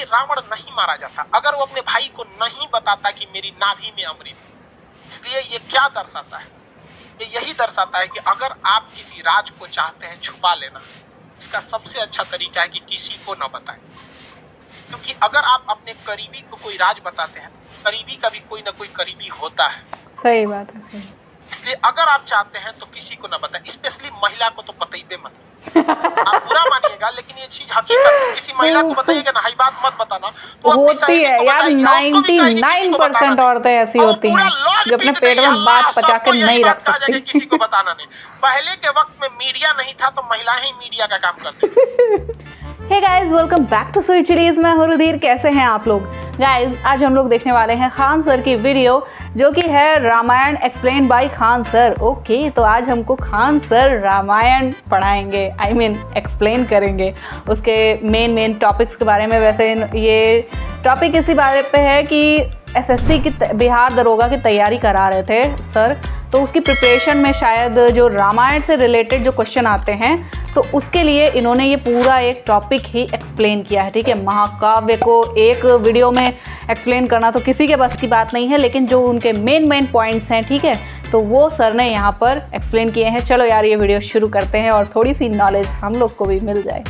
रावण नहीं मारा जाता अगर वो अपने भाई को नहीं बताता कि मेरी नाभि में अमृत। इसलिए ये क्या दर्शाता है, ये यही दर्शाता है कि अगर आप किसी राज को चाहते हैं छुपा लेना, इसका सबसे अच्छा तरीका है कि किसी को न बताएं। क्योंकि अगर आप अपने करीबी को कोई राज बताते हैं, करीबी का भी कोई ना कोई करीबी होता है। सही बात है, सही। इसलिए अगर आप चाहते हैं तो किसी को न बताएं, स्पेशली महिला को तो बताइए मत। आप बुरा मानिएगा लेकिन ये चीज हकीकत है। किसी महिला को बताइएगा ना, हाई बात मत बताना, तो होती है यार, 99% औरतें ऐसी होती हैं जो अपने पेट में बात पचा कर नहीं रख सकती। किसी को बताना नहीं। पहले के वक्त में मीडिया नहीं था तो महिलाएं ही मीडिया का काम करती थी। Hey guys, welcome back to Sweet Chillies. मैं हूं रुधिर। कैसे हैं आप लोग? गाइस, आज हम लोग देखने वाले हैं खान सर की वीडियो, जो कि है Ramayan explain by Khan sir. Okay, तो आज हमको खान सर रामायण पढ़ाएंगे, आई मीन एक्सप्लेन करेंगे उसके मेन टॉपिक्स के बारे में। वैसे ये टॉपिक इसी बारे पे है कि एसएससी की बिहार दरोगा की तैयारी करा रहे थे सर, तो उसकी प्रिपरेशन में शायद जो रामायण से रिलेटेड जो क्वेश्चन आते हैं, तो उसके लिए इन्होंने ये पूरा एक टॉपिक ही एक्सप्लेन किया है। ठीक है, महाकाव्य को एक वीडियो में एक्सप्लेन करना तो किसी के बस की बात नहीं है, लेकिन जो उनके मेन पॉइंट्स हैं, ठीक है, तो वो सर ने यहाँ पर एक्सप्लेन किए हैं। चलो यार, ये वीडियो शुरू करते हैं और थोड़ी सी नॉलेज हम लोग को भी मिल जाए।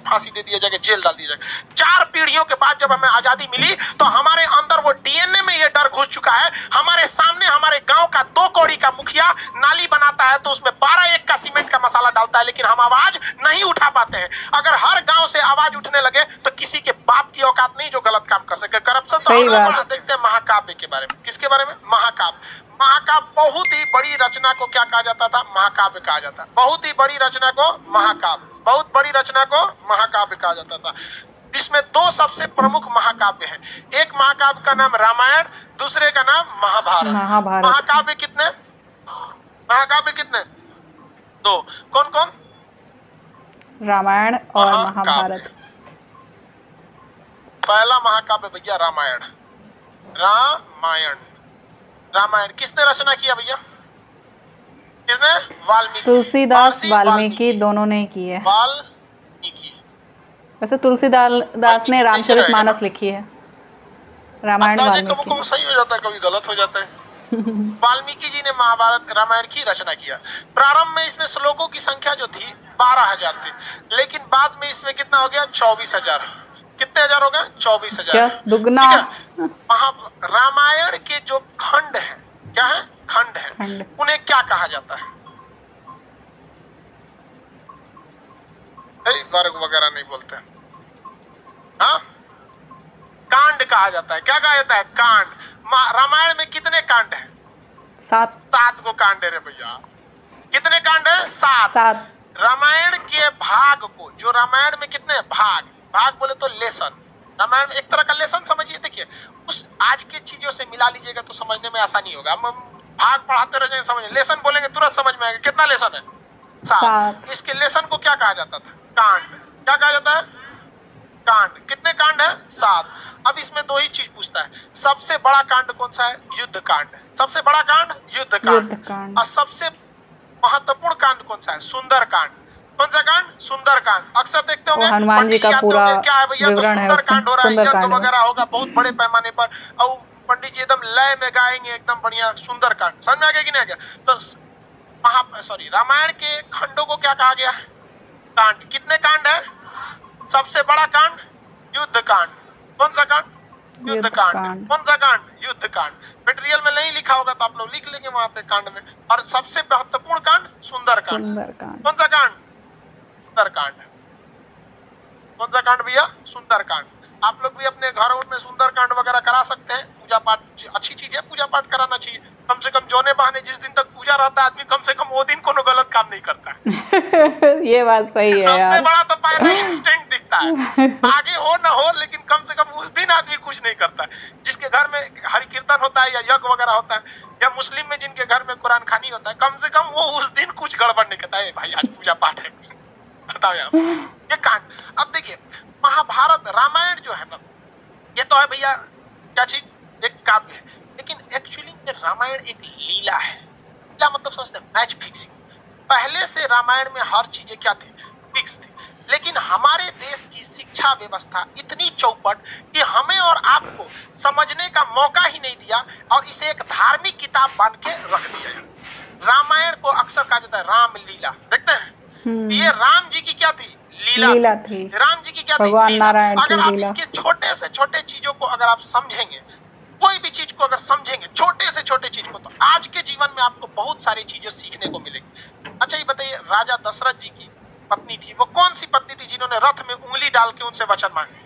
फांसी दे दिया जाएगा, जेल डाल दिया जाएगा। 4 पीढ़ियों के बाद जब हमें आजादी मिली तो हमारे अंदर वो डीएनए में ये डर घुस चुका है। हमारे सामने हमारे गांव का 2 कौड़ी का मुखिया नाली बनाता है तो उसमें 12 का सीमेंट का मसाला डालता है, लेकिन हम आवाज नहीं उठा पाते हैं। अगर हर गांव से आवाज उठने लगे तो किसी के बाप की औकात नहीं जो गलत काम कर सके। करप्शन तो हम लोग देखते हैं। महाकाव्य के बारे में, किसके बारे में? महाकाव्य बहुत ही बड़ी रचना को क्या कहा जाता था? महाकाव्य कहा जाता है। बहुत ही बड़ी रचना को महाकाव्य, बहुत बड़ी रचना को महाकाव्य कहा जाता था। इसमें 2 सबसे प्रमुख महाकाव्य हैं। एक महाकाव्य का नाम रामायण, दूसरे का नाम महाभारत। महाकाव्य कितने? 2। कौन कौन? रामायण और महाभारत। पहला महाकाव्य भैया रामायण। रामायण किसने रचना किया भैया? किसने? वाल्मीकि। तुलसीदास, वाल्मीकि दोनों ने की है। वाल्मीकि। वैसे तुलसीदास ने रामचरितमानस लिखी है, रामायण वाल्मीकि। कभी सही हो जाता है, कभी गलत हो जाता है। वाल्मीकि जी ने महाभारत रामायण की रचना किया। प्रारंभ में इसमें श्लोकों की संख्या जो थी 12,000 थी, लेकिन बाद में इसमें कितना हो गया? 24,000। कितने हजार हो गए? 24,000। दुगना। रामायण के जो खंड है, क्या है? खंड है। उन्हें क्या कहा जाता है? वर्ग वगैरह नहीं बोलते, हाँ? कांड कहा जाता है। क्या कहा जाता है? कांड। रामायण में कितने कांड है? 7 को कांड है रे भैया। कितने कांड है? 7। रामायण के भाग को, जो रामायण में कितने भाग बोले तो लेसन। रामायण में एक तरह का लेसन समझिए। देखिए, उस आज की चीजों से मिला लीजिएगा तो समझने में आसानी होगा। हम भाग पढ़ाते रह जाएंगे, समझ लेसन बोलेंगे तुरंत समझ में आएगा। कितना लेसन है? 7। इसके लेसन को क्या कहा जाता था? कांड। क्या कहा जाता है? कांड। कितने कांड है? 7। अब इसमें 2 ही चीज पूछता है। सबसे बड़ा कांड कौन सा है? युद्ध कांड। सबसे बड़ा कांड युद्ध कांड। और सबसे महत्वपूर्ण कांड कौन सा है? सुंदर कांड। कौन सा कांड? सुंदर कांड। अक्सर देखते होंगे हनुमान जी का पूरा क्या है भैया, तो सुंदर कांड हो रहा है, यज्ञ वगैरह होगा बहुत बड़े पैमाने पर, और पंडित जी एकदम लय में गाएंगे एकदम बढ़िया सुंदर कांड। समझ में आ गया कि नहीं आ गया? तो रामायण के खंडों को क्या कहा गया? कांड। कितने कांड है? सबसे बड़ा कांड युद्ध कांड। कौन सा कांड? युद्ध कांड। कौन सा कांड? युद्ध कांड। मटेरियल में नहीं लिखा होगा तो आप लोग लिख लेंगे वहां पे कांड में। और सबसे महत्वपूर्ण कांड सुंदर कांड। कौन सा कांड? सुंदर कांड। कौन सा कांड भैया? सुंदर कांड। आप लोग भी अपने घरों में सुंदर कांड वगैरह करा सकते हैं। पूजा पाठ अच्छी चीज है, पूजा पाठ कराना चाहिए। कम से कम जोने बहाने जिस दिन तक पूजा रहता है आदमी, कम से कम वो दिन कोनो गलत काम नहीं करता है। ये बात सही है यार। सबसे बड़ा तो फायदा इंस्टेंट दिखता है, आगे हो ना हो, लेकिन कम से कम उस दिन आदमी कुछ नहीं करता है। जिसके घर में हरि कीर्तन होता है या यज्ञ वगैरह होता है, या मुस्लिम में जिनके घर में कुरान खानी होता है, कम से कम वो उस दिन कुछ गड़बड़ नहीं करता है। भाई आज पूजा पाठ है, बताओ यार। ये कांड। अब देखिए, महाभारत रामायण जो है ना, ये तो है भैया क्या चीज? एक काव्य है, लेकिन एक्चुअली रामायण एक लीला है। लीला मतलब समझते हैं? Match fixing. पहले से रामायण में हर चीजें क्या थी, फिक्स थी। लेकिन हमारे देश की शिक्षा व्यवस्था इतनी चौपट कि हमें और आपको समझने का मौका ही नहीं दिया और इसे एक धार्मिक किताब बन के रख दिया है। रामायण को अक्सर कहा जाता है राम लीला, देखते हैं ये राम जी की क्या थी, लीला थी। राम जी की क्या थी, भगवान नारायण की अगर आप लीला। इसके छोटे से छोटे चीजों को अगर आप समझेंगे, कोई भी चीज को अगर समझेंगे, छोटे से छोटे चीज को, तो आज के जीवन में आपको बहुत सारी चीजें सीखने को मिलेगी। अच्छा ये बताइए, राजा दशरथ जी की पत्नी थी, वो कौन सी पत्नी थी जिन्होंने रथ में उंगली डाल के उनसे वचन मांगे?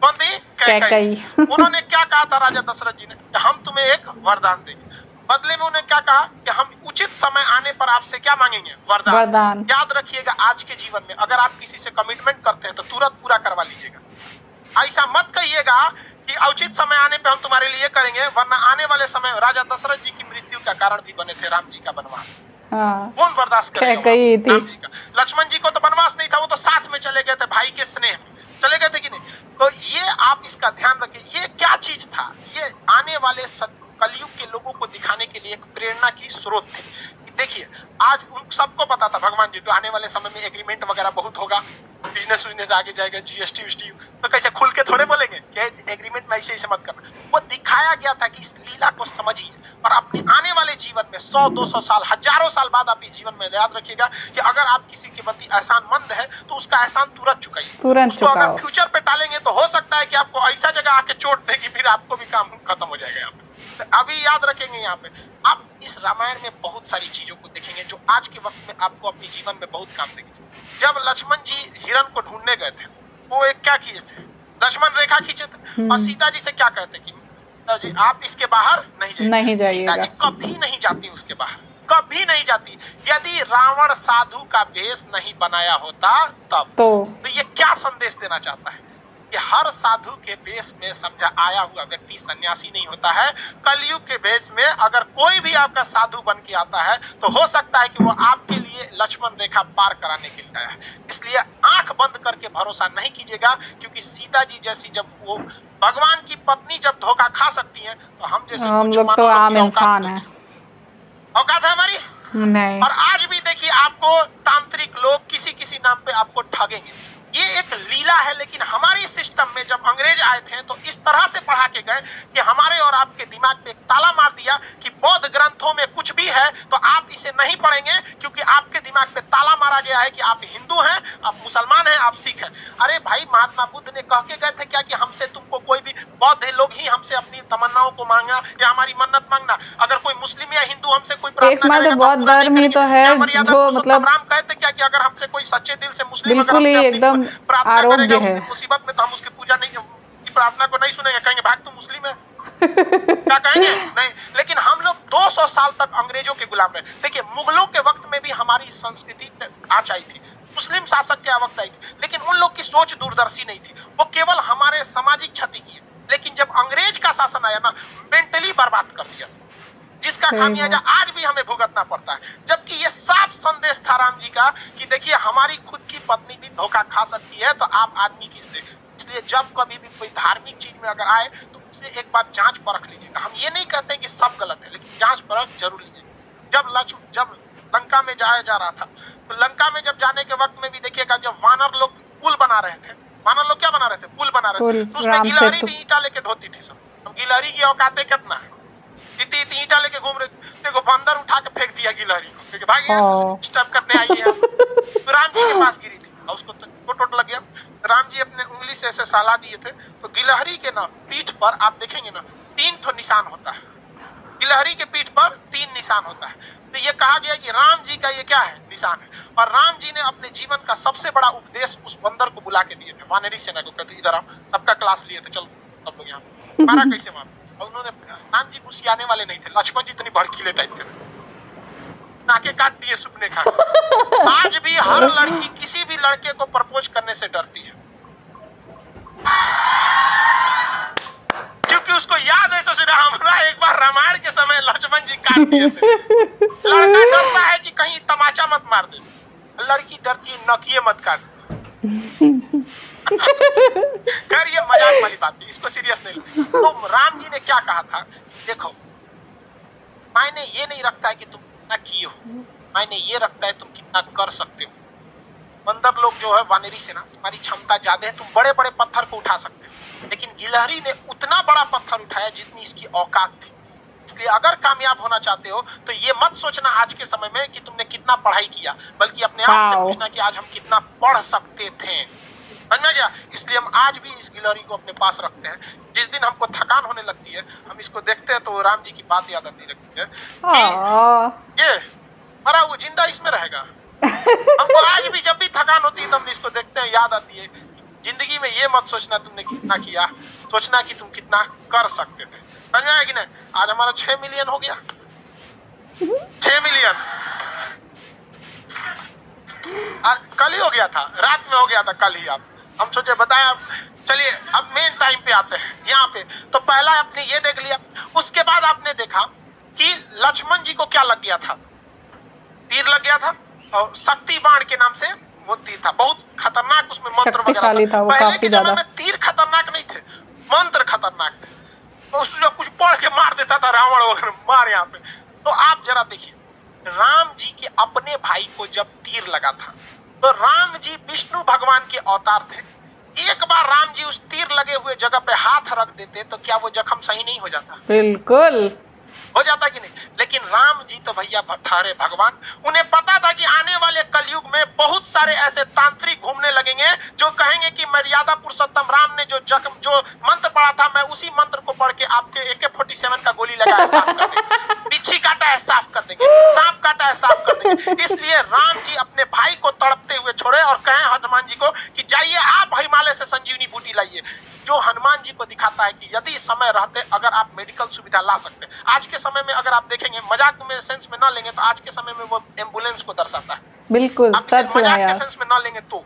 कौन थी? कैकेयी। उन्होंने क्या कहा था राजा दशरथ जी ने, कि हम तुम्हें एक वरदान देंगे। बदले में उन्हें क्या कहा कि हम उचित समय आने पर आपसे क्या मांगेंगे, वरदान। याद रखिएगा, आज के जीवन में अगर आप किसी से कमिटमेंट करते हैं तो तुरंत पूरा करवा लीजिएगा। ऐसा मत कहिएगा कि उचित समय आने पे हम तुम्हारे लिए करेंगे, वरना आने वाले समय राजा दशरथ जी की मृत्यु का कारण भी बने थे राम जी का वनवास। कौन बर्दाश्त करेगा राम जी का? लक्ष्मण जी को तो वनवास नहीं था, वो तो साथ में चले गए थे, भाई के स्नेह में चले गए थे कि नहीं? तो ये आप इसका ध्यान रखिए, ये क्या चीज था, ये आने वाले कलयुग के लोगों को दिखाने के लिए एक प्रेरणा की स्रोत थी। देखिए आज उन सबको पता था भगवान जी को आने वाले समय में एग्रीमेंट वगैरह बहुत होगा, बिजनेस आगे जाएगा, जीएसटी वीएसटी, तो कैसे खुल के थोड़े बोलेंगे कि एग्रीमेंट में ऐसे मत करना। वो दिखाया गया था कि इस लीला को समझिए और अपने आने वाले जीवन में 100-200 साल, हजारों साल बाद आप इस जीवन में याद रखिएगा कि अगर आप किसी के प्रति एहसानमंद है तो उसका एहसान तुरंत चुकाइए। उसको अगर फ्यूचर पे टालेंगे तो हो सकता है कि आपको ऐसा जगह आके चोट देगी, फिर आपको भी काम खत्म हो जाएगा यहाँ पे। तो अभी याद रखेंगे, यहाँ पे आप इस रामायण में बहुत सारी चीजों को देखेंगे जो आज के वक्त में आपको अपने जीवन में बहुत काम देंगे। जब लक्ष्मण जी हिरण को ढूंढने गए थे, वो एक क्या किए थे, लक्ष्मण रेखा खींचे थे और सीता जी से क्या कहते कि सीता जी आप इसके बाहर नहीं जाइएगा। सीता जी कभी नहीं जाती उसके बाहर, कभी नहीं जाती। यदि रावण साधु का वेश नहीं बनाया होता तब तो ये क्या संदेश देना चाहता है कि हर साधु के वेश में समझा आया हुआ व्यक्ति सन्यासी नहीं होता है। कलयुग के वेश में अगर कोई भी आपका साधु बन के आता है तो हो सकता है कि वो आपके लिए लक्ष्मण रेखा पार कराने के लिए आया है। इसलिए आंख बंद करके भरोसा नहीं कीजिएगा, क्योंकि सीता जी जैसी जब वो भगवान की पत्नी जब धोखा खा सकती है तो हम जैसे हम लोग तो आम इंसान है, औकात है हमारी नहीं। और आज भी देखिए आपको तांत्रिक लोग किसी नाम पे आपको ठगेंगे। ये एक लीला है, लेकिन हमारी सिस्टम में जब अंग्रेज आए थे तो इस तरह से पढ़ा के गए कि हमारे और आपके दिमाग पे एक ताला मार दिया कि बौद्ध ग्रंथों में कुछ भी है तो आप इसे नहीं पढ़ेंगे, क्योंकि आपके दिमाग पे ताला मारा गया है कि आप हिंदू हैं, आप मुसलमान हैं, आप सिख हैं। अरे भाई, महात्मा बुद्ध ने कह के गए थे क्या कि हमसे तुमको कोई भी बौद्ध लोग ही हमसे अपनी तमन्नाओं को मांगना या हमारी मन्नत मांगना, अगर कोई मुस्लिम या हिंदू हमसे कोई प्रार्थना करेगा बौद्ध धर्म ही तो है जो मतलब राम कहते क्या कि अगर हमसे कोई सच्चे दिल से मुस्लिम बिल्कुल ही एकदम आरोग्य है, मुसीबत में तो हम उसकी पूजा नहीं, की प्रार्थना को नहीं सुनेंगे, कहेंगे भाग तू मुस्लिम है क्या कहेंगे? नहीं। लेकिन हम लोग 200 साल तक अंग्रेजों के गुलाम रहे। देखिए मुगलों के वक्त में भी हमारी संस्कृति आज आई थी, मुस्लिम शासक के वक्त आई थी, लेकिन उन लोग की सोच दूरदर्शी नहीं थी, वो केवल हमारे सामाजिक क्षति की। लेकिन जब अंग्रेज का शासन आया ना, मेंटली बर्बाद कर दिया, जिसका खामियाजा आज भी हमें भुगतना पड़ता है। जबकि ये साफ संदेश था राम जी का कि देखिए हमारी खुद की पत्नी भी धोखा खा सकती है, तो आप आदमी किस लिए। इसलिए जब कभी भी कोई धार्मिक चीज में अगर आए तो उसे एक बार जांच परख लीजिएगा। हम ये नहीं कहते कि सब गलत है, लेकिन जांच परख जरूर लीजिएगा। जब लंका में जाया जा रहा था तो लंका में जब जाने के वक्त में भी देखिएगा, जब वानर लोग पुल बना रहे थे, वानर लोग क्या बना रहे थे, पुल बना रहे थे, तो उसमें गिलहरी भी ईंटा लेके ढोती थी सब। अब गिलहरी की औकातें कितना है, इतनी ईंटा लेके घूम रहे थे, देखो बंदर उठा के फेंक दिया गिलहरी को, भाई डिस्टर्ब करने आई है। तो राम जी के पास गिरी थी और उसको टोट लग गया। राम जी अपने उंगली से ऐसे साला दिए थे, तो गिलहरी के ना पीठ पर आप देखेंगे ना 3 ठो निशान होता है, गिलहरी के पीठ पर 3 निशान होता है। तो ये कहा गया कि राम जी का ये क्या है, निशान है। और राम जी ने अपने जीवन का सबसे बड़ा उपदेश उस बंदर को बुला के दिए थे, वानरी सेना को, कहते इधर आओ, सबका क्लास लिए थे, चलो सब लोग यहाँ मारा कैसे मारा। और उन्होंने, राम जी घुसियाने वाले नहीं थे, लक्ष्मण जी इतनी भड़कीले टाइप के, नाके काट दिए सुपने खा। आज भी हर लड़की किसी भी लड़के को प्रपोज करने से डरती है, क्योंकि उसको याद है ससुरा हमरा एक बार रामायण के समय लक्ष्मण जी काट दिए थे। लड़का डरता है कि कहीं तमाचा मत मार दे, लड़की डरती है नकिए मत काट। खैर ये मजाक वाली बात है, इसको सीरियस नहीं लो। तो राम जी ने क्या कहा था, देखो मायने ये नहीं रखता है कि तुम ना किए हो, मायने ये रखता है तुम कितना कर सकते हो। बंदर लोग जो है वानरी सेना, तुम्हारी क्षमता ज्यादा है, तुम बड़े बड़े पत्थर को उठा सकते हो, लेकिन गिलहरी ने उतना बड़ा पत्थर उठाया जितनी इसकी औकात थी। इसलिए अगर कामयाब होना चाहते हो तो ये मत सोचना आज के समय में कि तुमने कितना पढ़ाई किया, बल्कि अपने आप से पूछना कि आज हम कितना पढ़ सकते थे। समझ में गया? इसलिए हम आज भी इस गिलहरी को अपने पास रखते हैं। जिस दिन हमको थकान होने लगती है, हम इसको देखते हैं तो राम जी की बात याद आती रहती है कि ये मरा हुआ जिंदा इसमें रहेगा। हमको आज भी जब भी थकान होती है तो हम इसको देखते हैं, याद आती है। जिंदगी में ये मत सोचना तुमने कितना किया, सोचना कि तुम कितना कर सकते थे। समझ में आया कि नहीं? आज हमारा 6 मिलियन हो गया, 6 मिलियन कल ही हो गया था, रात में हो गया था कल ही। आप हम सोचे बताया। चलिए अब मेन टाइम पे आते हैं यहाँ पे। तो पहला आपने ये देख लिया, उसके बाद आपने देखा कि लक्ष्मण जी को क्या लग गया था, तीर लग गया था, और शक्ति बाण के नाम से वो तीर था, बहुत खतरनाक, उसमें मंत्र वगैरह था। पहले के समय में तीर खतरनाक नहीं थे, मंत्र खतरनाक थे। तो उसमें कुछ पढ़ के मार देता था रावण वगैरह, मार यहाँ पे। तो आप जरा देखिए, राम जी के अपने भाई को जब तीर लगा था तो राम जी विष्णु भगवान के अवतार थे। एक बार राम जी उस तीर लगे हुए जगह पे हाथ रख देते तो क्या वो जख्म सही नहीं हो जाता? बिल्कुल हो जाता कि नहीं? लेकिन राम जी तो भैया ठहरे भगवान। उन्हें पता था कि आने वाले कलयुग में बहुत सारे ऐसे तांत्रिक घूमने लगेंगे जो कहेंगे कि मर्यादा पुरुषोत्तम राम ने जो मंत्र पढ़ा था, मैं उसी मंत्र को पढ़ के आपके AK-47 का गोली लगाया साफ कर देंगे, बिच्छी काटा है साफ कर देंगे, सांप काटा है साफ कर देंगे। इसलिए राम जी अपने भाई को तड़पते हुए छोड़े और कहे हनुमान जी को कि जाइए आप हिमालय से संजीवनी बूटी लाइए, जो हनुमान जी को दिखाता है कि यदि समय रहते अगर आप मेडिकल सुविधा ला सकते। आज के समय में अगर आप देखेंगे, मजाक में सेंस में ना लेंगे तो आज के समय में वो एम्बुलेंस को दर्शाता है। बिल्कुल आप इसे मजाक के सेंस में ना लेंगे तो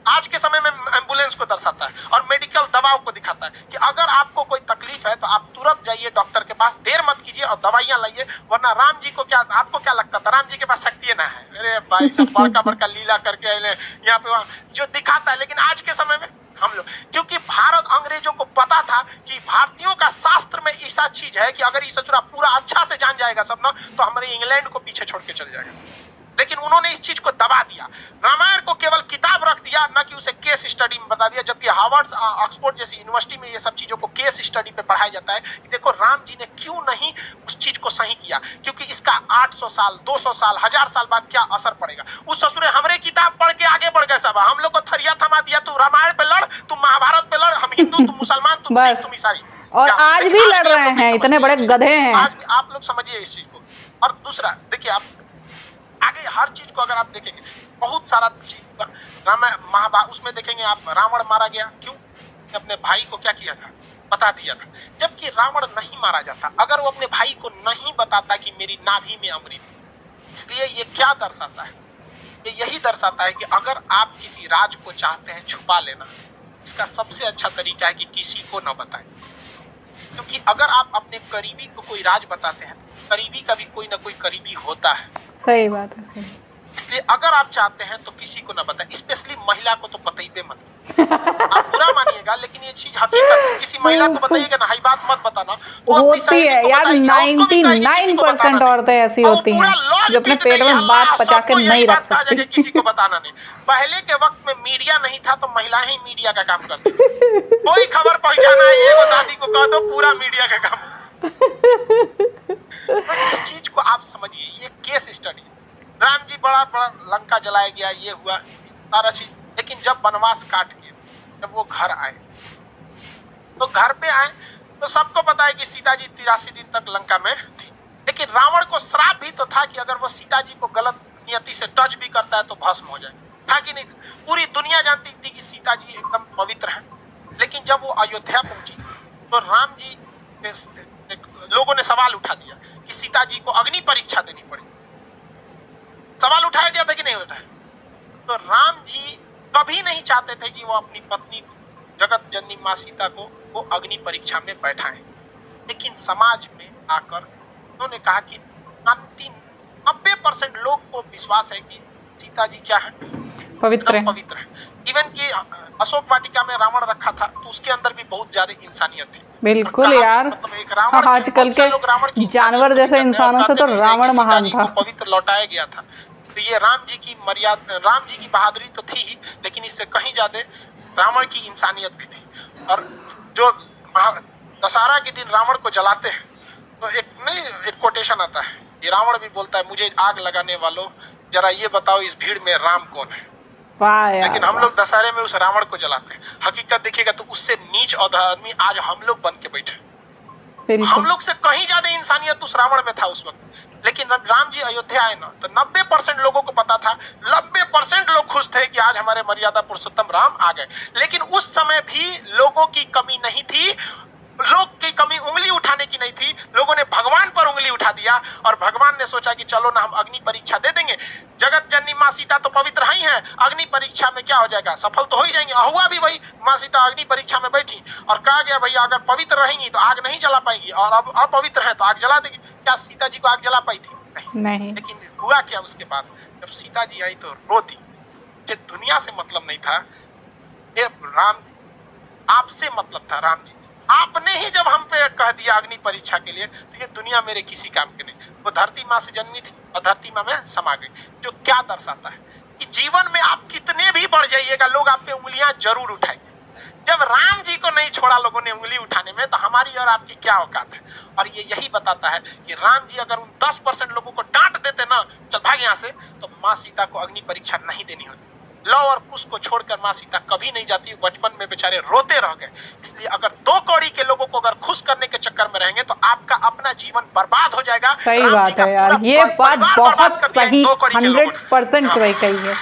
आज के समय में एम्बुलेंस को दर्शाता है और मेडिकल दवाओं को दिखाता है कि अगर आपको कोई तकलीफ है तो आप तुरंत जाइए डॉक्टर के पास, देर मत कीजिए और दवाइयां लाइए। वरना राम जी को क्या, आपको क्या लगता था राम जी के पास शक्ति ना है? अरे भाई सब बड़का बड़का लीला करके यहाँ पे जो दिखाता है। लेकिन आज के समय में हम लोग, क्योंकि भारत अंग्रेजों को पता था कि भारतीयों का शास्त्र में ऐसा चीज है कि अगर ये सचुरा पूरा अच्छा से जान जाएगा सब ना तो हमारे इंग्लैंड को पीछे छोड़ के चल जाएगा। लेकिन उन्होंने इस चीज को दबा दिया, रामायण को केवल किताब रख दिया, न कि उसे केस स्टडी में बता दिया। जबकि हार्वर्ड, ऑक्सफोर्ड जैसी यूनिवर्सिटी में ये सब चीजों को केस स्टडी पे पढ़ाया जाता है कि देखो राम जी ने क्यों नहीं उस चीज को सही किया, क्योंकि इसका 800 साल 200 साल 1000 साल बाद क्या असर पड़ेगा। उस ससुरे हमरे किताब पढ़ के आगे बढ़ गए सब, हम लोग को थरिया थमा दिया, तू रामायण पे लड़, तू महाभारत पे लड़, हम हिंदू, तुम मुसलमान, तुम सिख, तुम ईसाई, और आज भी लड़ रहे हैं, इतने बड़े गधे हैं। आज आप लोग समझिए इस चीज को। और दूसरा देखिए, आप आगे हर चीज को अगर आप देखेंगे, बहुत सारा चीज रामायण महाभारत उसमें देखेंगे आप, रावण मारा गया क्यों? अपने भाई को क्या किया था? बता दिया था। जबकि रावण नहीं मारा जाता अगर वो अपने भाई को नहीं बताता कि मेरी नाभि में अमृत। इसलिए ये क्या दर्शाता है? ये यही दर्शाता है कि अगर आप किसी राज को चाहते हैं छुपा लेना, इसका सबसे अच्छा तरीका है कि किसी को न बताएं। क्योंकि अगर आप अपने करीबी को कोई राज बताते हैं, करीबी का भी कोई ना कोई करीबी होता है। सही बात है, सही। इसलिए अगर आप चाहते हैं तो किसी को ना बताएं, स्पेशली महिला को तो बताइए मत। आप बुरा मानिएगा लेकिन ये चीज हकीकत है। किसी महिला को बताइएगा ना, हाई बात मत बताना। होती है यार, 99% औरतें ऐसी होती हैं जो अपने पेट में बात पचा के नहीं रख सकती। किसी को बताना नहीं। पहले के वक्त में मीडिया नहीं था तो महिलाएं ही मीडिया का काम करती थी। कोई खबर पहुंचाना है, ये दादी को कह दो, पूरा मीडिया का काम। तो इस चीज को आप समझिए, ये केस स्टडी। राम जी बड़ा लंका जलाया गया, ये हुआ सारा चीज। लेकिन जब वनवास काट के जब वो घर आए तो घर पे आए तो सबको पता है कि सीता जी 83 दिन तक लंका में थी। लेकिन रावण को श्राप भी तो था कि अगर वो सीता जी को गलत नियति से टच भी करता है तो भस्म हो जाए, था कि नहीं? पूरी दुनिया जानती थी कि सीता जी एकदम पवित्र है। लेकिन जब वो अयोध्या पहुंची तो राम जी लोगों ने सवाल उठा दिया कि सीता जी को अग्नि परीक्षा देनी पड़ी। सवाल उठाया गया था कि नहीं उठाया? तो राम जी कभी नहीं चाहते थे कि वो अपनी पत्नी जगत जननी माँ सीता को वो अग्नि परीक्षा में बैठाएं। लेकिन समाज में आकर उन्होंने कहा कि 90% लोग को विश्वास है कि सीता जी क्या है? पवित्र है। पवित्र है। इवन कि अशोक वाटिका में रावण रखा था तो उसके अंदर भी बहुत ज्यादा इंसानियत थी। बिल्कुल यार, मतलब एक रावण, आजकल के जानवर जैसे इंसानों से तो रावण महान था। पवित्र लौटाया गया था। तो ये राम जी की मर्यादा, राम जी की बहादुरी तो थी ही, लेकिन इससे कहीं ज्यादा रावण की इंसानियत भी थी। और जो दशहरा के दिन रावण को जलाते हैं तो एक कोटेशन आता है, ये रावण भी बोलता है, मुझे आग लगाने वालों जरा ये बताओ इस भीड़ में राम कौन है। लेकिन हम लोग दशहरे में उस रावण को जलाते हैं। हकीकत देखिएगा तो उससे नीच और आदमी आज हम लोग बन के बैठे। हम लोग से कहीं ज्यादा इंसानियत उस रावण में था उस वक्त। लेकिन राम जी अयोध्या आए ना तो 90% लोगों को पता था, 90% लोग खुश थे कि आज हमारे मर्यादा पुरुषोत्तम राम आ गए। लेकिन उस समय भी लोगों की कमी नहीं थी, लोग की कमी उंगली उठाने की नहीं थी। लोगों ने भगवान पर उंगली उठा दिया और भगवान ने सोचा कि चलो ना हम अग्नि परीक्षा दे देंगे। जगत जननी माँ सीता तो पवित्र ही है, अग्नि परीक्षा में क्या हो जाएगा, सफल तो हो ही जाएंगे। हुआ भी वही, माँ सीता अग्नि परीक्षा में बैठी और कहा गया भैया अगर पवित्र रहेंगी तो आग नहीं जला पाएंगी और अब अपवित्र है तो आग जला देगी। क्या सीता जी को आग जला पाई थी? नहीं। लेकिन हुआ क्या उसके बाद, जब सीता जी आई तो रो दी कि दुनिया से मतलब नहीं था, ये राम आपसे मतलब था। राम जी आपने ही जब हम पे कह दिया अग्नि परीक्षा के लिए तो ये दुनिया मेरे किसी काम के नहीं। वो धरती माँ से जन्मी थी और धरती माँ में समा गई, जो क्या दर्शाता है कि जीवन में आप कितने भी बढ़ जाइएगा लोग आप पे उंगलियां जरूर उठाएंगे। जब राम जी को नहीं छोड़ा लोगों ने उंगली उठाने में तो हमारी और आपकी क्या औकात है। और ये यही बताता है कि राम जी अगर उन 10% लोगों को डांट देते ना, चल भाग यहाँ से, तो माँ सीता को अग्नि परीक्षा नहीं देनी होती। लव और कुश को छोड़कर माँ सीता कभी नहीं जाती, बचपन में बेचारे रोते रह गए। इसलिए अगर 2 कौड़ी के लोगों को अगर खुश करने के चक्कर में रहेंगे तो आपका अपना जीवन बर्बाद हो जाएगा। सही बात है यार, ये बात बहुत सही 100% सही कही है।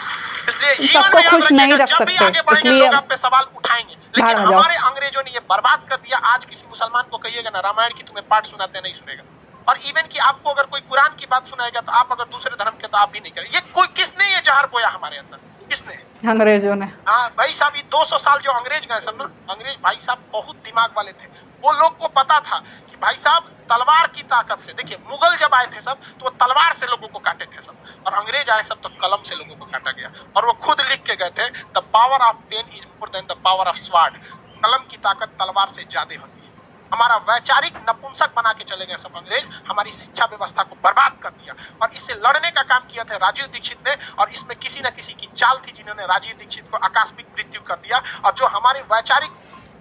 इसलिए सबको खुश नहीं रख सकते, इसलिए आप पे सवाल उठाएंगे। लेकिन हमारे अंग्रेजों ने ये बर्बाद कर दिया। आज किसी मुसलमान को कहिएगा ना रामायण की तुम्हें पाठ सुनाते नहीं सुनेगा। और इवन कि आपको अगर कोई कुरान की बात सुनाएगा तो आप अगर दूसरे धर्म के तो आप भी नहीं करेंगे। ये कोई किसने ये जहर बोया हमारे अंदर, किसने? अंग्रेजों ने। हाँ भाई साहब, ये 200 साल जो अंग्रेज गए सब ना, अंग्रेज भाई साहब बहुत दिमाग वाले थे। वो लोग को पता था कि भाई साहब तलवार की ताकत से, देखिए मुगल जब आए थे सब तो वो तलवार से लोगों को काटे थे सब, और अंग्रेज आए सब तो कलम से लोगों को काटा गया। और वो खुद लिख के गए थे, the power of pen is more than the power of sword. कलम की ताकत तलवार से ज्यादा होती है। हमारा वैचारिक नपुंसक बना के चले गए सब अंग्रेज, हमारी शिक्षा व्यवस्था को बर्बाद कर दिया। और इससे लड़ने का काम किया था राजीव दीक्षित ने, और इसमें किसी न किसी की चाल थी जिन्होंने राजीव दीक्षित को आकस्मिक मृत्यु कर दिया और जो हमारे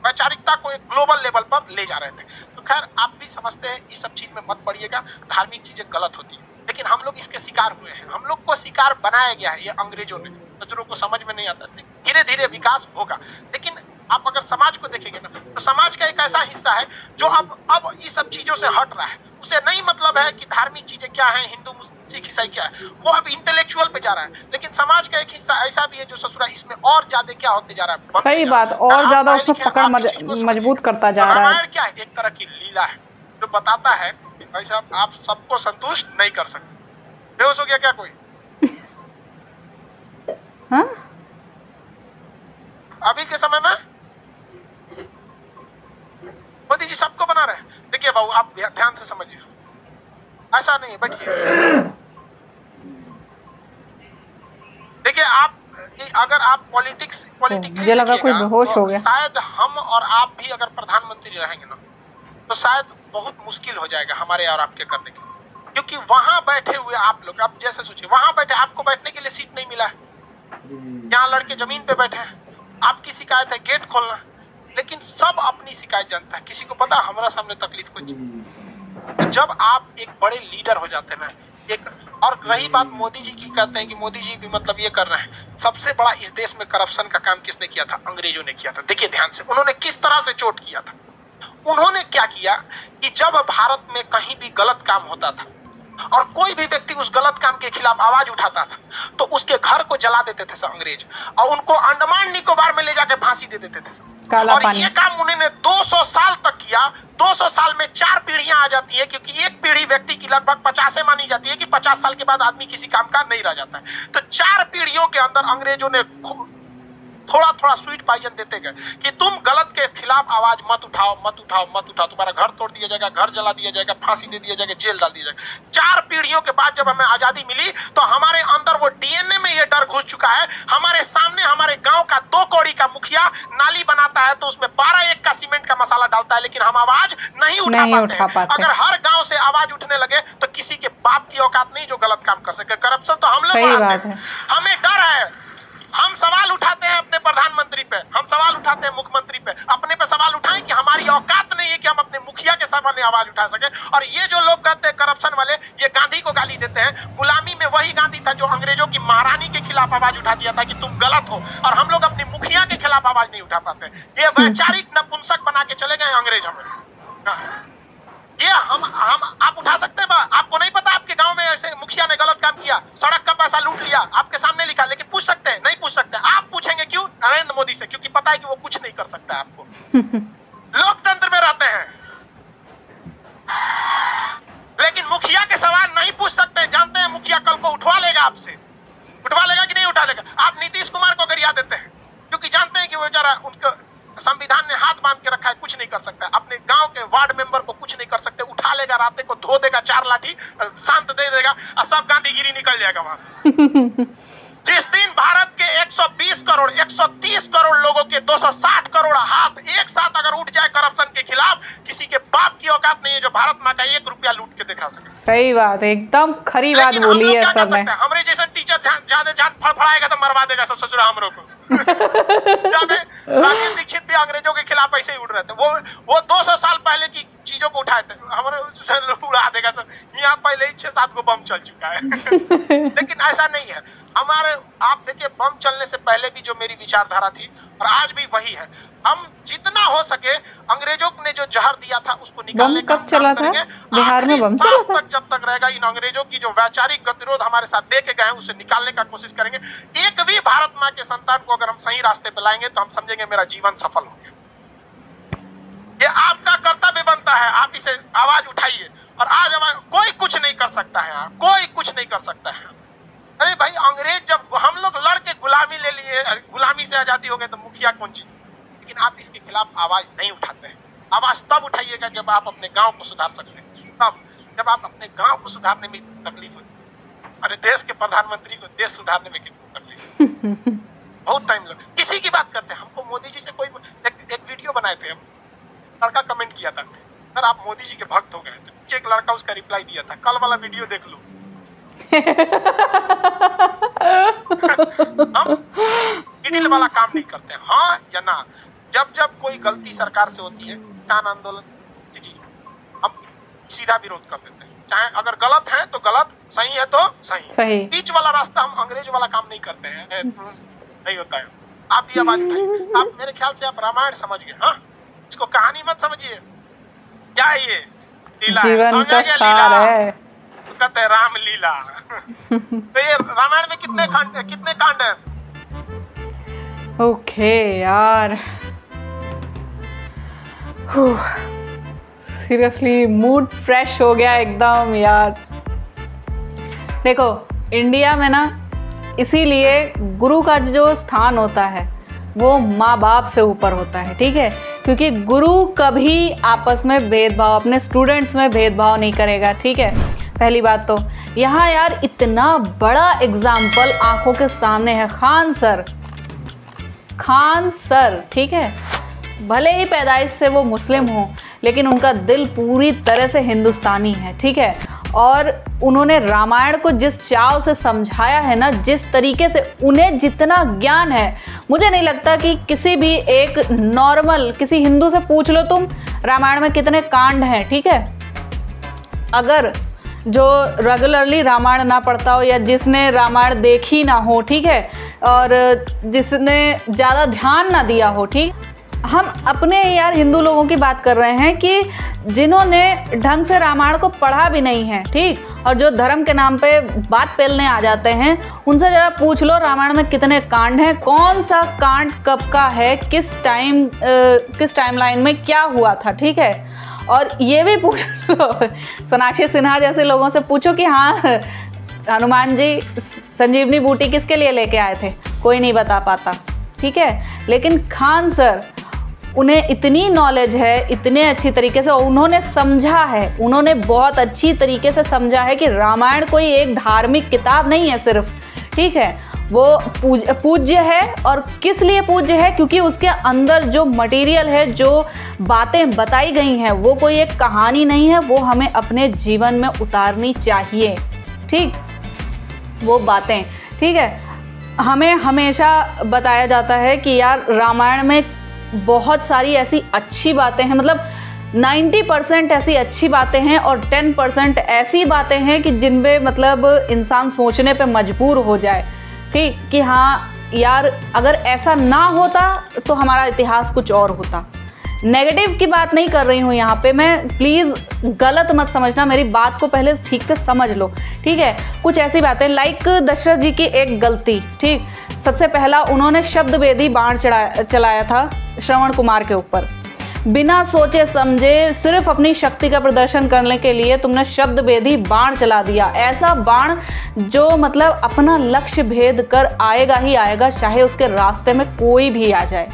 वैचारिकता को एक ग्लोबल लेवल पर ले जा रहे थे। तो खैर आप भी समझते हैं, इस सब चीज में मत पड़िएगा, धार्मिक चीजें गलत होती है, लेकिन हम लोग इसके शिकार हुए हैं। हम लोग को शिकार बनाया गया है ये अंग्रेजों ने। दूसरों को समझ में नहीं आता, धीरे धीरे विकास होगा। लेकिन आप अगर समाज को देखेंगे ना तो समाज का एक ऐसा हिस्सा है जो अब इस सब चीजों से हट रहा है। उसे नहीं मतलब है कि धार्मिक चीजें क्या है, हिंदू सिख ईसाई क्या है, वो अब इंटेलेक्चुअल पे जा रहा है। लेकिन समाज का एक हिस्सा ऐसा भी है जो ससुरा इसमें और ज्यादा क्या होते जा रहा है, सही बात, और ज्यादा उसमें पकड़ मजबूत करता जा रहा है। रामायण क्या है, एक तरह की लीला है जो बताता है कि भाई साहब आप सबको संतुष्ट नहीं कर सकते। बेहोश हो गया क्या कोई? हाँ? अभी के समय में मोदी जी सबको बना रहे हैं। देखिए बाबू आप ध्यान से समझिए, ऐसा नहीं है, बैठिए। देखिए आप अगर आप पॉलिटिक्स मुझे लगा कोई बेहोश हो गया, शायद हम और आप भी अगर प्रधानमंत्री रहेंगे ना तो शायद बहुत मुश्किल हो जाएगा हमारे और आपके करने के, क्योंकि वहां बैठे हुए आप लोग, आप जैसे सोचिए वहां बैठे आपको बैठने के लिए सीट नहीं मिला है, यहाँ लड़के जमीन पे बैठे हैं, आपकी शिकायत है गेट खोलना, लेकिन सब अपनी शिकायत जानता है, किसी को पता हमारा सामने तकलीफ कुछ। तो जब आप एक बड़े लीडर हो जाते हैं ना, एक और रही बात मोदी जी की, कहते हैं कि मोदी जी भी मतलब ये कर रहे हैं, सबसे बड़ा इस देश में करप्शन का काम किसने किया था? अंग्रेजों ने किया था। देखिए ध्यान से, उन्होंने किस तरह से चोट किया था। उन्होंने क्या किया कि जब भारत में कहीं भी गलत काम होता था और कोई भी व्यक्ति उस गलत काम के खिलाफ आवाज उठाता था तो उसके घर को जला देते थे सब अंग्रेज, और उनको अंडमान निकोबार में ले जाकर फांसी दे देते थे सब। और ये काम उन्होंने 200 साल तक किया। 200 साल में 4 पीढ़ियां आ जाती है, क्योंकि एक पीढ़ी व्यक्ति की लगभग 50 मानी जाती है कि 50 साल के बाद आदमी किसी काम का नहीं रह जाता है। तो 4 पीढ़ियों के अंदर अंग्रेजों ने थोड़ा थोड़ा स्वीट पॉइजन देते गए कि तुम गलत के खिलाफ आवाज मत उठाओ, मत उठाओ, मत उठाओ, तुम्हारा घर तोड़ दिया जाएगा, घर जला दिया जाएगा, फांसी दे दिया जाएगा, जेल डाल दिया जाएगा। 4 पीढ़ियों के बाद जब हमें आजादी मिली तो हमारे अंदर वो डीएनए में ये डर घुस चुका है। हमारे सामने हमारे गांव का 2 कौड़ी का मुखिया नाली बनाता है तो उसमें 12 एक का सीमेंट का मसाला डालता है, लेकिन हम आवाज नहीं उठा पाते। अगर हर गांव से आवाज उठने लगे तो किसी के बाप की औकात नहीं जो गलत काम कर सके। करप्शन तो हम लोग बढ़ाते हैं, हमें डर है। हम सवाल उठाते हैं अपने प्रधानमंत्री पे, हम सवाल उठाते हैं मुख्यमंत्री पे, अपने पे सवाल उठाएं कि हमारी औकात नहीं है कि हम अपने मुखिया के सामने आवाज उठा सके। और ये जो लोग कहते हैं करप्शन वाले, ये गांधी को गाली देते हैं। गुलामी में वही गांधी था जो अंग्रेजों की महारानी के खिलाफ आवाज उठा दिया था कि तुम गलत हो, और हम लोग अपनी मुखिया के खिलाफ आवाज नहीं उठा पाते। ये वैचारिक नपुंसक बना के चले गए अंग्रेज हमें। ये हम आप उठा सकते हैं? आपको नहीं पता आपके गांव में ऐसे मुखिया ने गलत काम किया, सड़क का पैसा लूट लिया, आपके सामने लिखा, लेकिन पूछ सकते हैं? नहीं पूछ सकते। आप पूछेंगे क्यों? नरेंद्र मोदी से, क्योंकि पता है कि वो कुछ नहीं कर सकता है आपको। लोकतंत्र में रहते हैं, लेकिन मुखिया के सवाल नहीं पूछ सकते। जानते हैं मुखिया कल को उठवा लेगा आपसे, उठवा लेगा कि नहीं उठा लेगा। आप नीतीश कुमार को गरिया देते हैं क्योंकि जानते हैं कि वो जरा उनको संविधान ने हाथ बांध के रखा है, कुछ नहीं कर सकता। अपने गांव के वार्ड मेंबर को कुछ नहीं कर सकते। उठा लेगा, राते को धो देगा 4 लाठी, शांत दे देगा और सब गांधीगिरी निकल जाएगा वहां। जिस दिन भारत के 120 करोड़ 130 करोड़ लोगों के 260 करोड़ हाथ एक साथ अगर उठ जाए करप्शन के खिलाफ, किसी के बाप की औकात नहीं है जो भारत माँ का 1 रुपया लूट के दिखा सके। सही बात है, एकदम खरी बात बोली है सर ने। हमारे जैसे टीचर ज्यादा जात फड़फड़ाएगा तो मरवा देगा सब ससुरा हमरों को। राजीव दीक्षित भी अंग्रेजों के खिलाफ ऐसे ही उड़ रहे थे। वो 200 साल पहले की चीजों को उठाए थे, हमारे उड़ा देगा सर। यहाँ पहले ही 6-7 को बम चल चुका है। लेकिन ऐसा नहीं है हमारे। आप देखिए, बम चलने से पहले भी जो मेरी विचारधारा थी और आज भी वही है। हम जितना हो सके अंग्रेजों ने जो जहर दिया था उसको निकालने का काम करेंगे। बिहार में बम चला था। जब तक रहेगा इन अंग्रेजों की जो वैचारिक गतिरोध हमारे साथ दे के गए हैं उसे निकालने का कोशिश करेंगे। एक भी भारत माँ के संतान को अगर हम सही रास्ते पे लाएंगे तो हम समझेंगे मेरा जीवन सफल हो गया। ये आपका कर्तव्य बनता है, आप इसे आवाज उठाइए। और आज कोई कुछ नहीं कर सकता है, कोई कुछ नहीं कर सकता है। अरे भाई, अंग्रेज जब हम लोग लड़ के गुलामी ले लिए, गुलामी से आजादी हो गए, तो मुखिया कौन चीज? लेकिन आप इसके खिलाफ आवाज नहीं उठाते हैं। आवाज तब उठाइएगा जब आप अपने गांव को सुधार सकते हैं, तब जब आप अपने गांव को सुधारने में तकलीफ होती। अरे देश के प्रधानमंत्री को देश सुधारने में कितनी तकलीफ बहुत टाइम लगा। किसी की बात करते हैं, हमको मोदी जी से कोई एक वीडियो बनाए थे, हम लड़का कमेंट किया था, सर आप मोदी जी के भक्त हो गए थे। नीचे एक लड़का उसका रिप्लाई दिया था, कल वाला वीडियो देख लो। हम मिडिल वाला काम नहीं करते, हाँ या ना। जब जब कोई गलती सरकार से होती है, किसान आंदोलन, जी हम सीधा विरोध कर देते हैं। चाहे अगर गलत है तो गलत, सही है तो सही। बीच वाला रास्ता हम अंग्रेज वाला काम नहीं करते हैं, नहीं होता है। आप भी आवाज उठाइए। आप मेरे ख्याल से आप रामायण समझ गए। हाँ, इसको कहानी मत समझिए, क्या है ये? लीला, जीवन का सार है। तो कहते हैं रामलीला। तो ये रामायण में कितने कांड हैं? ओके यार, सीरियसली मूड फ्रेश हो गया एकदम यार। देखो, इंडिया में ना इसीलिए गुरु का जो स्थान होता है वो माँ बाप से ऊपर होता है, ठीक है? क्योंकि गुरु कभी आपस में भेदभाव, अपने स्टूडेंट्स में भेदभाव नहीं करेगा, ठीक है? पहली बात तो यहाँ यार इतना बड़ा एग्जाम्पल आंखों के सामने है। खान सर, ठीक है? भले ही पैदाइश से वो मुस्लिम हो, लेकिन उनका दिल पूरी तरह से हिंदुस्तानी है, ठीक है? और उन्होंने रामायण को जिस चाव से समझाया है ना, जिस तरीके से उन्हें जितना ज्ञान है, मुझे नहीं लगता कि किसी भी एक नॉर्मल किसी हिंदू से पूछ लो तुम रामायण में कितने कांड हैं, ठीक है? अगर जो रेगुलरली रामायण ना पढ़ता हो या जिसने रामायण देखी ना हो, ठीक है, और जिसने ज़्यादा ध्यान ना दिया हो, ठीक, हम अपने यार हिंदू लोगों की बात कर रहे हैं कि जिन्होंने ढंग से रामायण को पढ़ा भी नहीं है, ठीक, और जो धर्म के नाम पे बात पेलने आ जाते हैं, उनसे ज़रा पूछ लो रामायण में कितने कांड हैं, कौन सा कांड कब का है, किस टाइमलाइन में क्या हुआ था, ठीक है? और ये भी पूछ लो सोनाक्षी सिन्हा जैसे लोगों से पूछो कि हाँ हनुमान जी संजीवनी बूटी किसके लिए लेके आए थे, कोई नहीं बता पाता। ठीक है। लेकिन खान सर, उन्हें इतनी नॉलेज है, इतने अच्छी तरीके से उन्होंने समझा है, उन्होंने बहुत अच्छी तरीके से समझा है कि रामायण कोई एक धार्मिक किताब नहीं है सिर्फ, ठीक है। वो पूज्य है। और किस लिए पूज्य है? क्योंकि उसके अंदर जो मटेरियल है, जो बातें बताई गई हैं, वो कोई एक कहानी नहीं है, वो हमें अपने जीवन में उतारनी चाहिए, ठीक, वो बातें, ठीक है। हमें हमेशा बताया जाता है कि यार रामायण में बहुत सारी ऐसी अच्छी बातें हैं, मतलब 90% ऐसी अच्छी बातें हैं और 10% ऐसी बातें हैं कि जिनमें मतलब इंसान सोचने पे मजबूर हो जाए, ठीक, कि हाँ यार अगर ऐसा ना होता तो हमारा इतिहास कुछ और होता। नेगेटिव की बात नहीं कर रही हूँ यहाँ पे मैं, प्लीज़ गलत मत समझना, मेरी बात को पहले ठीक से समझ लो, ठीक है। कुछ ऐसी बातें लाइक दशरथ जी की एक गलती, ठीक, सबसे पहला उन्होंने शब्द वेदी बाण चलाया था श्रवण कुमार के ऊपर, बिना सोचे समझे सिर्फ अपनी शक्ति का प्रदर्शन करने के लिए तुमने शब्द भेदी बाण चला दिया। ऐसा बाण जो मतलब अपना लक्ष्य भेद कर आएगा ही आएगा, चाहे उसके रास्ते में कोई भी आ जाए,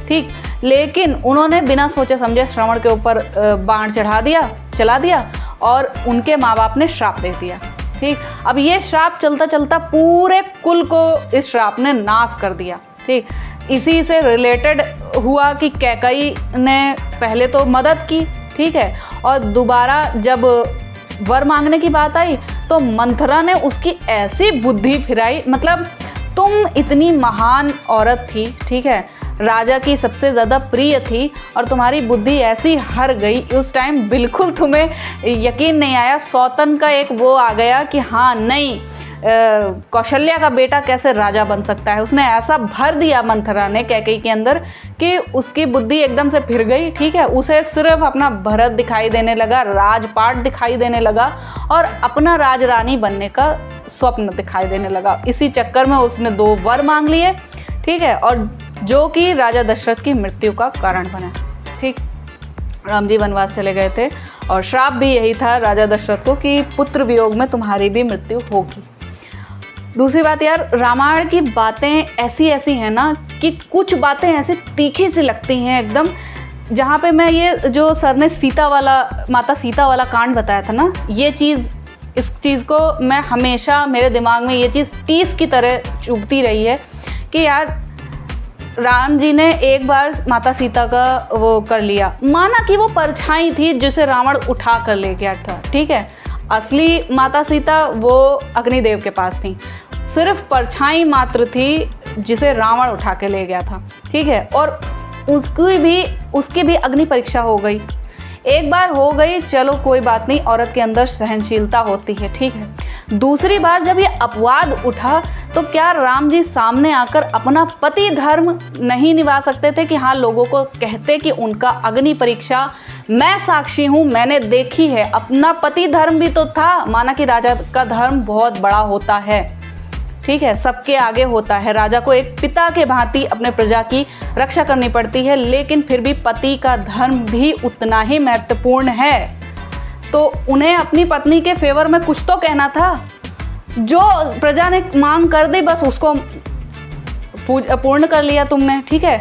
ठीक। लेकिन उन्होंने बिना सोचे समझे श्रवण के ऊपर बाण चला दिया और उनके माँ बाप ने श्राप दे दिया, ठीक। अब ये श्राप चलता चलता पूरे कुल को इस श्राप ने नाश कर दिया, ठीक। इसी से रिलेटेड हुआ कि कैकेयी ने पहले तो मदद की, ठीक है, और दोबारा जब वर मांगने की बात आई तो मंथरा ने उसकी ऐसी बुद्धि फिराई, मतलब तुम इतनी महान औरत थी, ठीक है, राजा की सबसे ज़्यादा प्रिय थी और तुम्हारी बुद्धि ऐसी हर गई, उस टाइम बिल्कुल तुम्हें यकीन नहीं आया, सौतन का एक वो आ गया कि हाँ नहीं, कौशल्या का बेटा कैसे राजा बन सकता है। उसने ऐसा भर दिया मंथरा ने कैकेयी के अंदर कि उसकी बुद्धि एकदम से फिर गई, ठीक है। उसे सिर्फ अपना भरत दिखाई देने लगा, राजपाट दिखाई देने लगा और अपना राजरानी बनने का स्वप्न दिखाई देने लगा। इसी चक्कर में उसने 2 वर मांग लिए, ठीक है, और जो कि राजा दशरथ की मृत्यु का कारण बना, ठीक। राम जी वनवास चले गए थे और श्राप भी यही था राजा दशरथ को कि पुत्र वियोग में तुम्हारी भी मृत्यु होगी। दूसरी बात यार, रामायण की बातें ऐसी हैं ना कि कुछ बातें ऐसी तीखी सी लगती हैं एकदम, जहाँ पे मैं ये जो सर ने माता सीता वाला कांड बताया था ना, इस चीज़ को मैं हमेशा मेरे दिमाग में ये चीज़ टीस की तरह चुभती रही है कि यार राम जी ने एक बार माता सीता का वो कर लिया, माना कि वो परछाई थी जिसे रावण उठा कर ले गया था, ठीक है। असली माता सीता वो अग्निदेव के पास थी, सिर्फ परछाई मात्र थी जिसे रावण उठा के ले गया था, ठीक है। और उसकी भी अग्नि परीक्षा हो गई, एक बार हो गई, चलो कोई बात नहीं, औरत के अंदर सहनशीलता होती है, ठीक है। दूसरी बार जब ये अपवाद उठा तो क्या राम जी सामने आकर अपना पति धर्म नहीं निभा सकते थे कि हाँ, लोगों को कहते कि उनका अग्नि परीक्षा मैं साक्षी हूँ, मैंने देखी है। अपना पति धर्म भी तो था, माना कि राजा का धर्म बहुत बड़ा होता है, ठीक है, सबके आगे होता है। राजा को एक पिता के भांति अपने प्रजा की रक्षा करनी पड़ती है, लेकिन फिर भी पति का धर्म भी उतना ही महत्वपूर्ण है। तो उन्हें अपनी पत्नी के फेवर में कुछ तो कहना था, जो प्रजा ने मांग कर दी बस उसको पूर्ण कर लिया तुमने, ठीक है।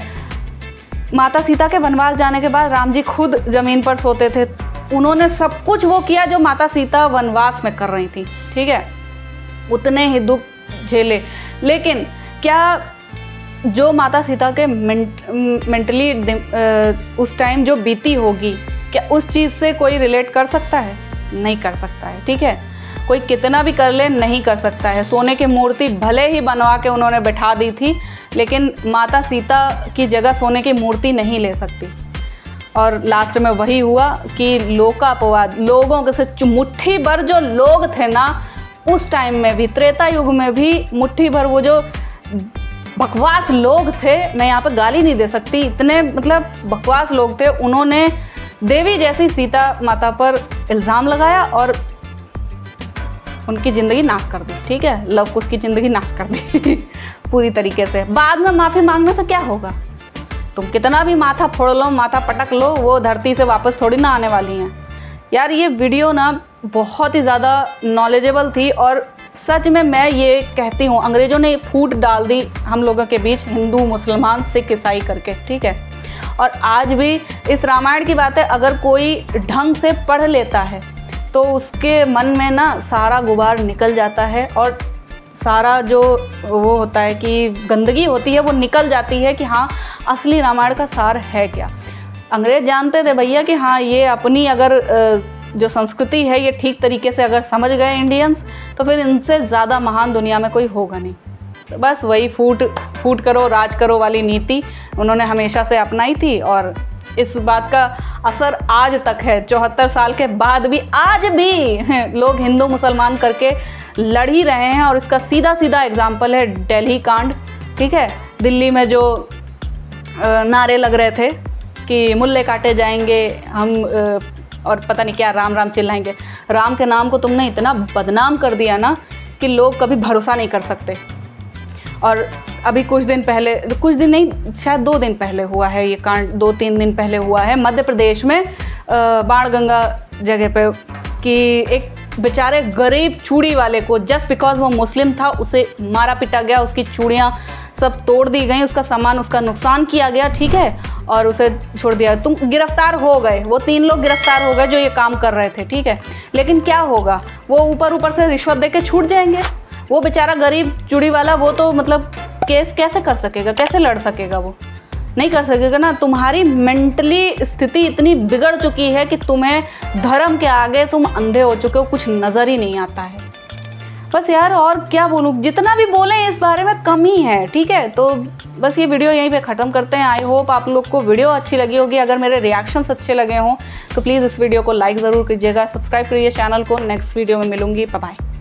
माता सीता के वनवास जाने के बाद राम जी खुद ज़मीन पर सोते थे, उन्होंने सब कुछ वो किया जो माता सीता वनवास में कर रही थी, ठीक है, उतने ही दुख झेले। लेकिन क्या जो माता सीता के मेंटली उस टाइम जो बीती होगी, क्या उस चीज़ से कोई रिलेट कर सकता है? नहीं कर सकता है, ठीक है। कोई कितना भी कर ले नहीं कर सकता है। सोने की मूर्ति भले ही बनवा के उन्होंने बैठा दी थी, लेकिन माता सीता की जगह सोने की मूर्ति नहीं ले सकती। और लास्ट में वही हुआ कि लोकापवाद, लोगों के से मुट्ठी भर जो लोग थे ना उस टाइम में भी, त्रेता युग में भी मुट्ठी भर वो जो बकवास लोग थे, मैं यहाँ पर गाली नहीं दे सकती, इतने मतलब बकवास लोग थे, उन्होंने देवी जैसी सीता माता पर इल्ज़ाम लगाया और उनकी ज़िंदगी नाश कर दी, ठीक है, लव कुश की ज़िंदगी नाश कर दी पूरी तरीके से। बाद में माफ़ी मांगने से क्या होगा? तुम कितना भी माथा फोड़ लो, माथा पटक लो, वो धरती से वापस थोड़ी ना आने वाली हैं। यार ये वीडियो ना बहुत ही ज़्यादा नॉलेजेबल थी और सच में मैं ये कहती हूँ, अंग्रेज़ों ने फूट डाल दी हम लोगों के बीच, हिंदू मुसलमान सिख ईसाई करके, ठीक है। और आज भी इस रामायण की बातें अगर कोई ढंग से पढ़ लेता है तो उसके मन में ना सारा गुबार निकल जाता है और सारा जो वो होता है कि गंदगी होती है वो निकल जाती है कि हाँ असली रामायण का सार है क्या। अंग्रेज जानते थे भैया कि हाँ ये अपनी अगर जो संस्कृति है ये ठीक तरीके से अगर समझ गए इंडियंस तो फिर इनसे ज़्यादा महान दुनिया में कोई होगा नहीं। तो बस वही फूट करो राज करो वाली नीति उन्होंने हमेशा से अपनाई थी और इस बात का असर आज तक है। 74 साल के बाद भी आज भी लोग हिंदू मुसलमान करके लड़ ही रहे हैं और इसका सीधा सीधा एग्जाम्पल है दिल्ली कांड, ठीक है। दिल्ली में जो नारे लग रहे थे कि मुल्ले काटे जाएंगे हम और पता नहीं क्या राम राम चिल्लाएंगे। राम के नाम को तुमने इतना बदनाम कर दिया ना कि लोग कभी भरोसा नहीं कर सकते। और अभी कुछ दिन नहीं शायद 2 दिन पहले हुआ है ये कांड, 2-3 दिन पहले हुआ है मध्य प्रदेश में बाणगंगा जगह पे कि एक बेचारे गरीब चूड़ी वाले को जस्ट बिकॉज वो मुस्लिम था उसे मारा पीटा गया, उसकी चूड़ियाँ सब तोड़ दी गई, उसका सामान उसका नुकसान किया गया, ठीक है, और उसे छोड़ दिया। तुम गिरफ्तार हो गए, वो 3 लोग गिरफ्तार हो गए जो ये काम कर रहे थे, ठीक है। लेकिन क्या होगा, वो ऊपर से रिश्वत दे के छूट जाएंगे। वो बेचारा गरीब चूड़ी वाला वो तो मतलब केस कैसे कर सकेगा, कैसे लड़ सकेगा, वो नहीं कर सकेगा ना। तुम्हारी मेंटली स्थिति इतनी बिगड़ चुकी है कि तुम्हें धर्म के आगे तुम अंधे हो चुके हो, कुछ नज़र ही नहीं आता है। बस यार और क्या बोलूँ, जितना भी बोलें इस बारे में कम ही है, ठीक है। तो बस ये वीडियो यहीं पे ख़त्म करते हैं। आई होप आप लोग को वीडियो अच्छी लगी होगी। अगर मेरे रिएक्शंस अच्छे लगे हों तो प्लीज़ इस वीडियो को लाइक ज़रूर कीजिएगा, सब्सक्राइब करिए चैनल को। नेक्स्ट वीडियो में मिलूंगी, बाय बाय।